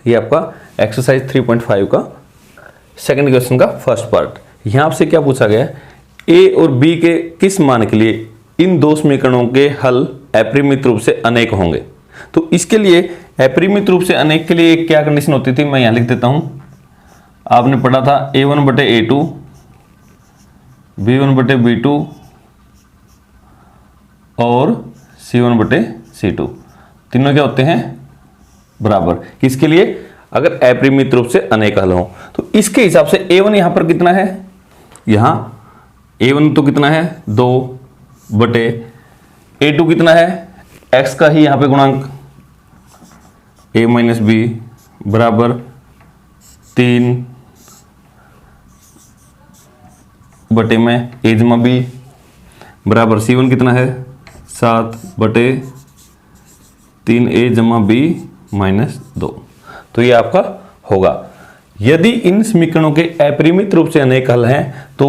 ये आपका एक्सरसाइज 3.5 का सेकंड क्वेश्चन का फर्स्ट पार्ट। यहां आपसे क्या पूछा गया है, ए और बी के किस मान के लिए इन दो समीकरणों के हल अपरिमित रूप से अनेक होंगे। तो इसके लिए अपरिमित रूप से अनेक के लिए क्या कंडीशन होती थी, मैं यहां लिख देता हूं। आपने पढ़ा था a1 बटे a2, b1 बटे b2 और c1 बटे c2, तीनों क्या होते हैं, बराबर। किसके लिए, अगर अपरिमित रूप से अनेक हल हो। तो इसके हिसाब से a1 यहां पर कितना है, यहां a1 तो कितना है 2 बटे a2 कितना है, x का ही यहां पे गुणांक a माइनस बी बराबर 3 बटे में a जमा बी बराबर c1 कितना है 7 बटे 3a जमा बी माइनस 2। तो ये आपका होगा। यदि इन समीकरणों के अपरिमित रूप से अनेक हल हैं तो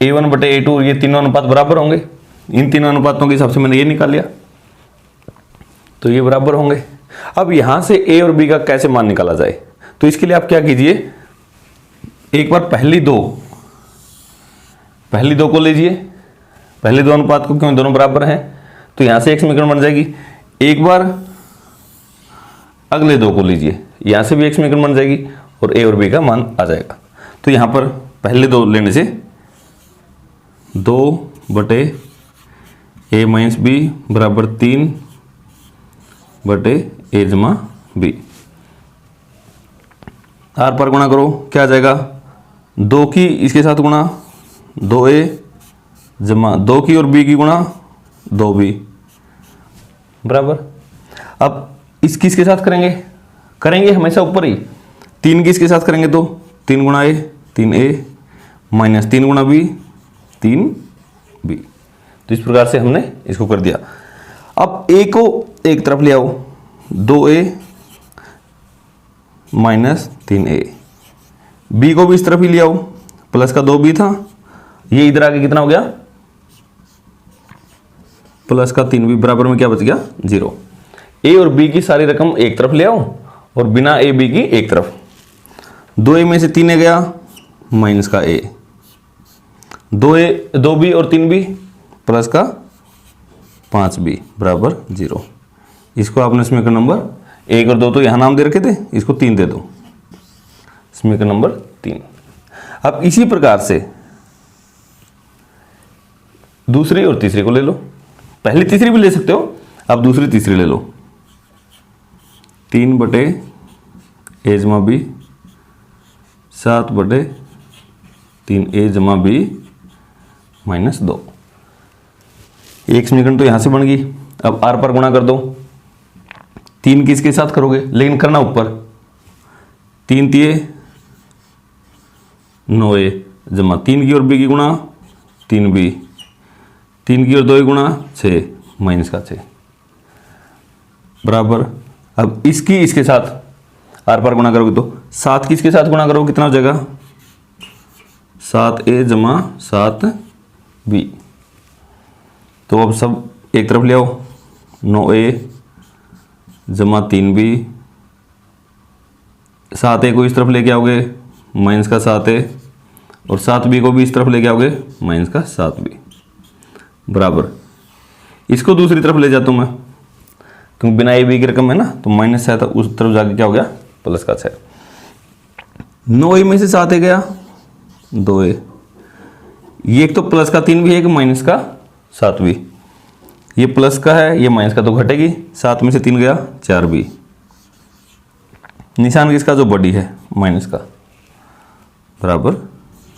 a1 बटे a2 ये तीनों अनुपात बराबर होंगे। इन तीनों अनुपातों के हिसाब से मैंने ये निकाल लिया, तो ये बराबर होंगे। अब यहां से a और b का कैसे मान निकाला जाए, तो इसके लिए आप क्या कीजिए, एक बार पहली दो को लीजिए, पहले दो अनुपात को, क्यों दोनों बराबर हैं, तो यहां से एक समीकरण बन जाएगी। एक बार अगले दो को लीजिए, यहां से भी एक समीकरण बन जाएगी और a और b का मान आ जाएगा। तो यहां पर पहले दो लेने से 2 बटे a माइनस बी बराबर 3 बटे a जमा बी, आर पर गुणा करो, क्या आ जाएगा 2 की इसके साथ गुणा 2a जमा 2 की और b की गुणा 2b बराबर। अब इसकी इसके साथ करेंगे हमेशा ऊपर ही, 3 की इसके साथ करेंगे तो 3 गुणा a 3a माइनस 3 गुणा b 3b। तो इस प्रकार से हमने इसको कर दिया। अब a को एक तरफ ले आओ, 2a माइनस 3a, b को भी इस तरफ ही ले आओ, प्लस का 2b था, ये इधर आके कितना हो गया, प्लस का 3b बराबर में क्या बच गया 0। a और b की सारी रकम एक तरफ ले आओ और बिना a b की एक तरफ, 2a में से 3a गया माइनस का a, 2b और 3b प्लस का 5b बराबर 0। इसको आपने समीकरण नंबर 1 और 2 तो यहां नाम दे रखे थे, इसको 3 दे दो, समीकरण नंबर 3। अब इसी प्रकार से दूसरी और तीसरी को ले लो, पहली तीसरी भी ले सकते हो, अब दूसरी तीसरी ले लो, 3 बटे a जमा बी 7 बटे 3a जमा बी माइनस 2। एक समीकरण तो यहां से बन गई। अब r पर गुणा कर दो, 3 की इसके साथ करोगे लेकिन करना ऊपर, 3 तिये 9a जमा 3 की और b की गुणा 3b, 3 की और 2 की गुणा 6 माइनस का 6 बराबर। अब इसकी इसके साथ r पर गुणा करोगे तो 7 की इसके साथ गुणा करोगे कितना हो जाएगा 7a जमा 7b। तो अब सब एक तरफ ले आओ, 9a जमा 3b, 7a को इस तरफ लेके आओगे माइनस का 7a और 7b को भी इस तरफ लेके आओगे माइनस का 7b बराबर। इसको दूसरी तरफ ले जाता हूं मैं, क्योंकि बिना a b की रकम है ना, तो माइनस 7 उस तरफ जाके क्या हो गया प्लस का 6। 9a में से 7a गया 2a, ये एक तो प्लस का 3 भी है कि माइनस का 7 भी, ये प्लस का है ये माइनस का तो घटेगी, 7 में से 3 गया 4b, निशान किसका जो बड़ी है माइनस का बराबर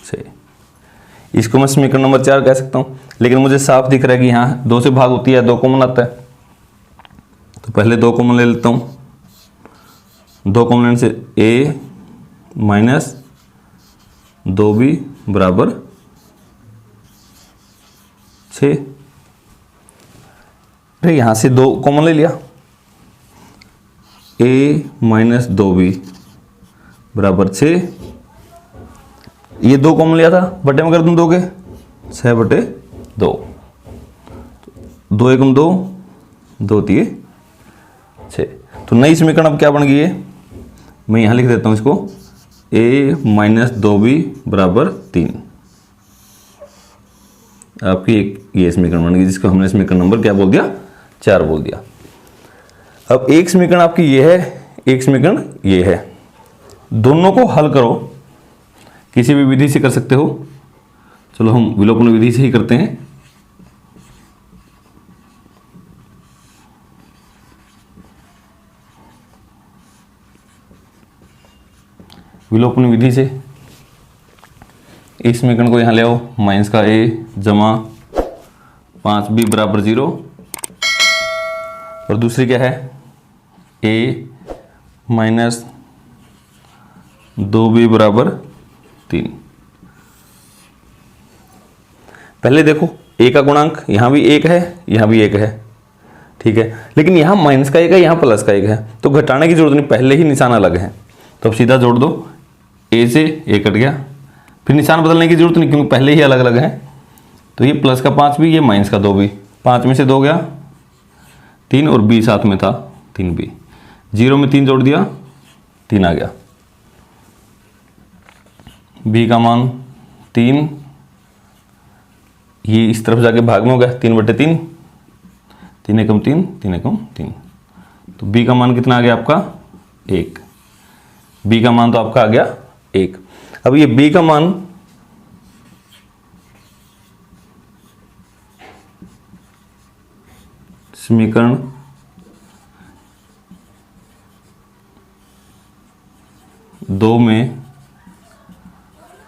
6। इसको मैं समीकरण नंबर 4 कह सकता हूं, लेकिन मुझे साफ दिख रहा है कि यहाँ 2 से भाग होती है 2 कॉमन आता है, तो पहले 2 कॉमन ले लेता हूं। 2 कॉमन लेने से a माइनस 2b बराबर 6। फिर यहां से 2 कॉमन ले लिया, a माइनस 2b बराबर 6, ये 2 कॉमन लिया था, बटे में कर दूं 2 के 6 बटे 2, 2 एकम 2 2 तिये 6। तो नई समीकरण अब क्या बन गई है, मैं यहाँ लिख देता हूँ इसको a माइनस 2b बराबर 3। आपकी एक ये समीकरण बन गई, जिसको हमने समीकरण नंबर क्या बोल दिया, 4 बोल दिया। अब एक समीकरण आपकी ये है, एक समीकरण ये है, दोनों को हल करो, किसी भी विधि से कर सकते हो। चलो हम विलोपन विधि से ही करते हैं। विलोपन विधि से इस समीकरण को यहाँ ले आओ, माइनस का a जमा 5b बराबर 0, और दूसरी क्या है a माइनस 2b बराबर 3। पहले देखो a का गुणांक यहाँ भी 1 है, यहाँ भी 1 है, ठीक है, लेकिन यहाँ माइनस का 1 है, यहाँ प्लस का 1 है, तो घटाने की जरूरत नहीं, पहले ही निशान अलग है। तो अब सीधा जोड़ दो, a से a कट गया, फिर निशान बदलने की जरूरत नहीं क्योंकि पहले ही अलग अलग है। तो ये प्लस का 5 भी, ये माइनस का 2 भी, 5 में से 2 गया 3, और b साथ में था 3b, 0 में 3 जोड़ दिया 3 आ गया, b का मान 3, ये इस तरफ जाके भाग में हो गया 3/3, 3 एकम 3, 3 एकम 3, तो b का मान कितना आ गया आपका 1, b का मान तो आपका आ गया 1। अब ये b का मान समीकरण दो में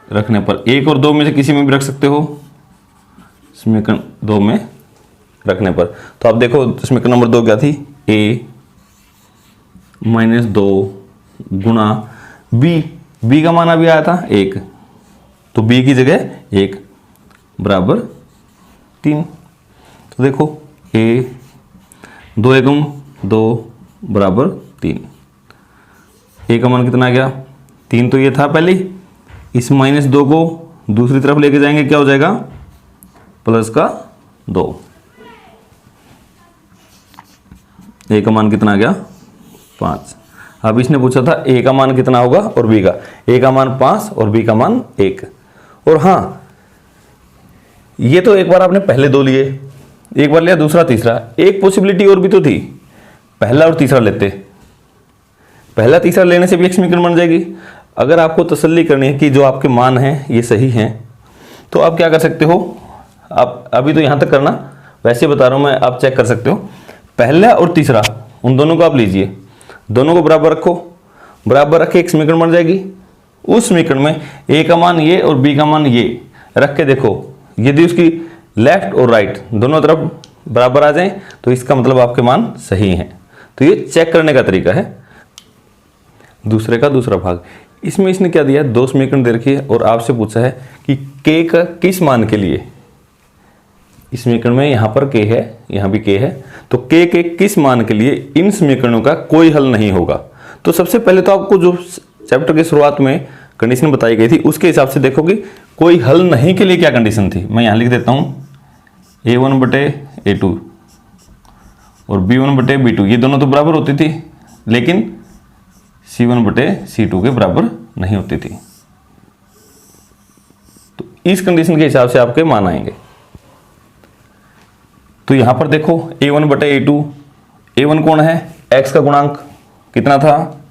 रखने पर, 1 और 2 में से किसी में भी रख सकते हो, समीकरण 2 में रखने पर, तो आप देखो समीकरण नंबर 2 क्या थी, a माइनस 2 गुणा b का मान अभी आया था 1, तो b की जगह 1 बराबर 3। तो देखो a 2 एकम 2 बराबर 3, a का मान कितना आ गया 3, तो ये था पहले, इस माइनस 2 को दूसरी तरफ लेके जाएंगे, क्या हो जाएगा प्लस का 2, a का मान कितना आ गया 5। अब इसने पूछा था a का मान कितना होगा और b का, a का मान 5 और b का मान 1। और हाँ, ये तो एक बार आपने पहले 2 लिए, एक बार लिया दूसरा तीसरा, एक पॉसिबिलिटी और भी तो थी, पहला और तीसरा लेते, पहला तीसरा लेने से भी एक समीकरण बन जाएगी। अगर आपको तसल्ली करनी है कि जो आपके मान हैं ये सही हैं, तो आप क्या कर सकते हो, आप अभी तो यहाँ तक करना, वैसे बता रहा हूँ मैं, आप चेक कर सकते हो, पहला और तीसरा उन दोनों को आप लीजिए, दोनों को बराबर रखो, बराबर रख के एक समीकरण बन जाएगी। उस समीकरण में a का मान ये और b का मान ये रख के देखो, यदि उसकी लेफ्ट और राइट दोनों तरफ बराबर आ जाएं तो इसका मतलब आपके मान सही हैं। तो ये चेक करने का तरीका है। दूसरे का दूसरा भाग, इसमें इसने क्या दिया है, 2 समीकरण दे रखी है और आपसे पूछा है कि k का किस मान के लिए, इस समीकरण में यहाँ पर k है, यहाँ भी k है, तो k के किस मान के लिए इन समीकरणों का कोई हल नहीं होगा। तो सबसे पहले तो आपको जो चैप्टर की शुरुआत में कंडीशन बताई गई थी उसके हिसाब से देखो कि कोई हल नहीं के लिए क्या कंडीशन थी। मैं यहाँ लिख देता हूँ a1/a2 और b1/b2, ये दोनों तो बराबर होती थी, लेकिन c1/c2 के बराबर नहीं होती थी। तो इस कंडीशन के हिसाब से आपके मान आएंगे। तो यहां पर देखो a1/a2, a1 कौन है, x का गुणांक कितना था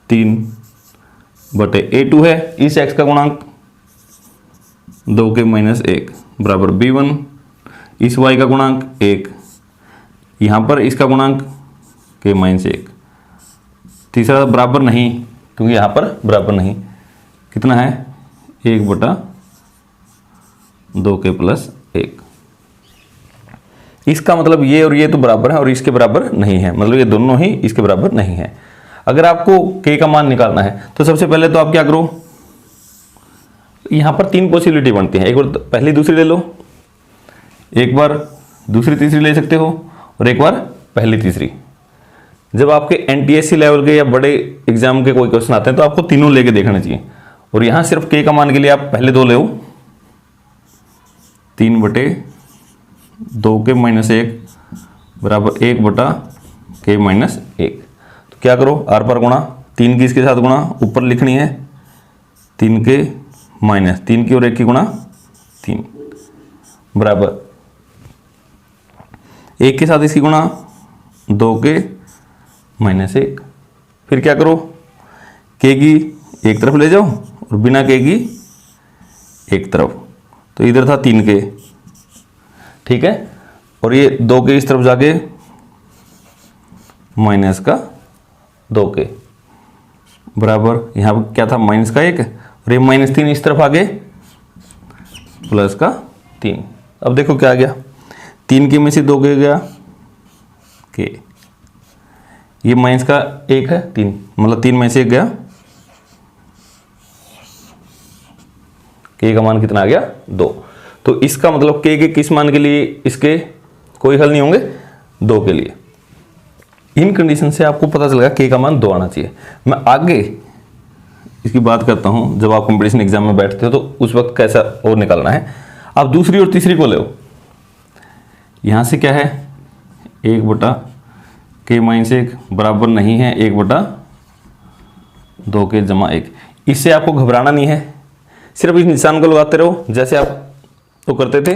3/a2 है, इस x का गुणांक 2 के -1 बराबर b1, इस y का गुणांक 1, यहां पर इसका गुणांक के -1, तीसरा बराबर नहीं क्योंकि यहां पर बराबर नहीं, कितना है 1/2 के +1। इसका मतलब ये और ये तो बराबर है और इसके बराबर नहीं है, मतलब ये दोनों ही इसके बराबर नहीं है। अगर आपको k का मान निकालना है तो सबसे पहले तो आप क्या करो, यहां पर 3 पॉसिबिलिटी बनती हैं, एक बार पहली दूसरी ले लो, एक बार दूसरी तीसरी ले सकते हो और एक बार पहली तीसरी। जब आपके NTSC लेवल के या बड़े एग्जाम के कोई क्वेश्चन आते हैं तो आपको तीनों लेके देखना चाहिए। और यहां सिर्फ k का मान के लिए आप पहले 2 ले, 3/2 के -1 बराबर 1/k -1। तो क्या करो, r पर गुणा 3 की इसके साथ गुणा ऊपर लिखनी है, 3 के माइनस 3 की और 1 की गुणा 3 बराबर 1 के साथ इसकी गुणा 2 के माइनस 1। फिर क्या करो, के की एक तरफ ले जाओ और बिना के की एक तरफ, तो इधर था 3 के, ठीक है, और ये 2 के इस तरफ जाके माइनस का 2 के बराबर यहाँ पर क्या था माइनस का 1 और ये -3 इस तरफ आ गए प्लस का 3। अब देखो क्या आ गया, 3 के में से 2 के गया के, ये माइनस का 1 है 3, मतलब 3 में से 1 गया, के का मान कितना आ गया 2। तो इसका मतलब के किस मान के लिए इसके कोई हल नहीं होंगे, 2 के लिए। इन कंडीशन से आपको पता चलेगा के का मान 2 आना चाहिए। मैं आगे इसकी बात करता हूं, जब आप कंपटीशन एग्जाम में बैठते हो तो उस वक्त कैसा और निकालना है। आप दूसरी और तीसरी को ले, यहां से क्या है 1 बटा के माइनस 1 बराबर नहीं है 1 बटा 2 के जमा 1। इससे आपको घबराना नहीं है, सिर्फ इस निशान को लगाते रहो, जैसे आप तो करते थे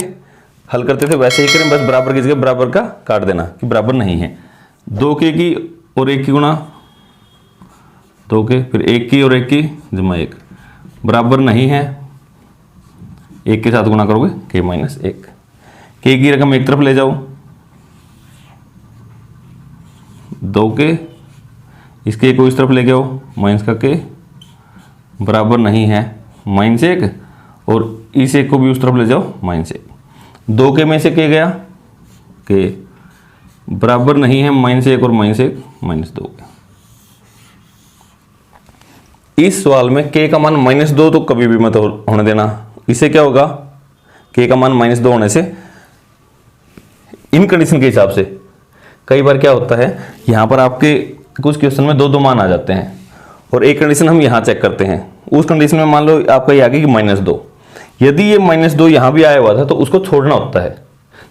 हल करते थे वैसे ही करें, बस बराबर की जगह बराबर का काट देना कि बराबर नहीं है। 2 के की और 1 की गुणा 2 के, फिर 1 की और 1 की जमा 1 बराबर नहीं है, 1 के साथ गुणा करोगे के माइनस 1। के की रकम एक तरफ ले जाओ, 2 के इसके को इस तरफ ले जाओ माइनस का के बराबर नहीं है -1, और इस 1 को भी उस तरफ ले जाओ -1। 2 के में से के गया के बराबर नहीं है -1 और -1 -2। इस सवाल में के का मान -2 तो कभी भी मत होने देना, इससे क्या होगा के का मान -2 होने से इन कंडीशन के हिसाब से कई बार क्या होता है, यहां पर आपके कुछ क्वेश्चन में 2 मान आ जाते हैं और एक कंडीशन हम यहां चेक करते हैं, उस कंडीशन में मान लो आपका ये आ गया कि -2, यदि ये -2 यहां भी आया हुआ था तो उसको छोड़ना होता है,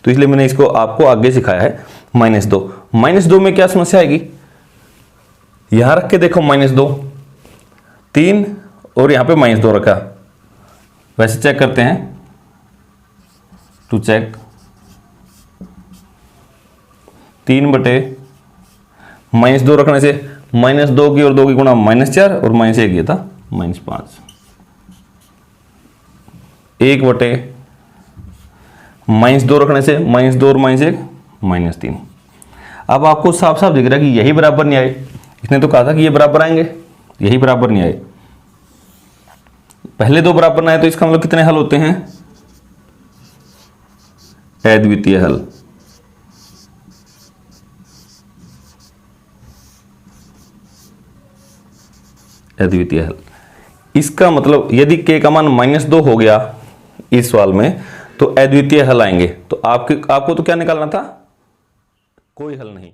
तो इसलिए मैंने इसको आपको आगे सिखाया है -2 में क्या समस्या आएगी, यहां रख के देखो -2 3 और यहां पे -2 रखा, वैसे चेक करते हैं टू चेक 3 बटे -2 रखने से -2 की और 2 की गुणा -4 और -1 ये था -5, 1 बटे -2 रखने से -2 और -1 -3। अब आपको साफ साफ दिख रहा है कि यही बराबर नहीं आए, इसने तो कहा था कि ये बराबर आएंगे, यही बराबर नहीं आए, पहले 2 बराबर ना आए तो इसका मतलब कितने हल होते हैं, अद्वितीय हल। अद्वितीय हल इसका मतलब यदि के का मान -2 हो गया इस सवाल में तो अद्वितीय हल आएंगे। तो आपको तो क्या निकालना था, कोई हल नहीं।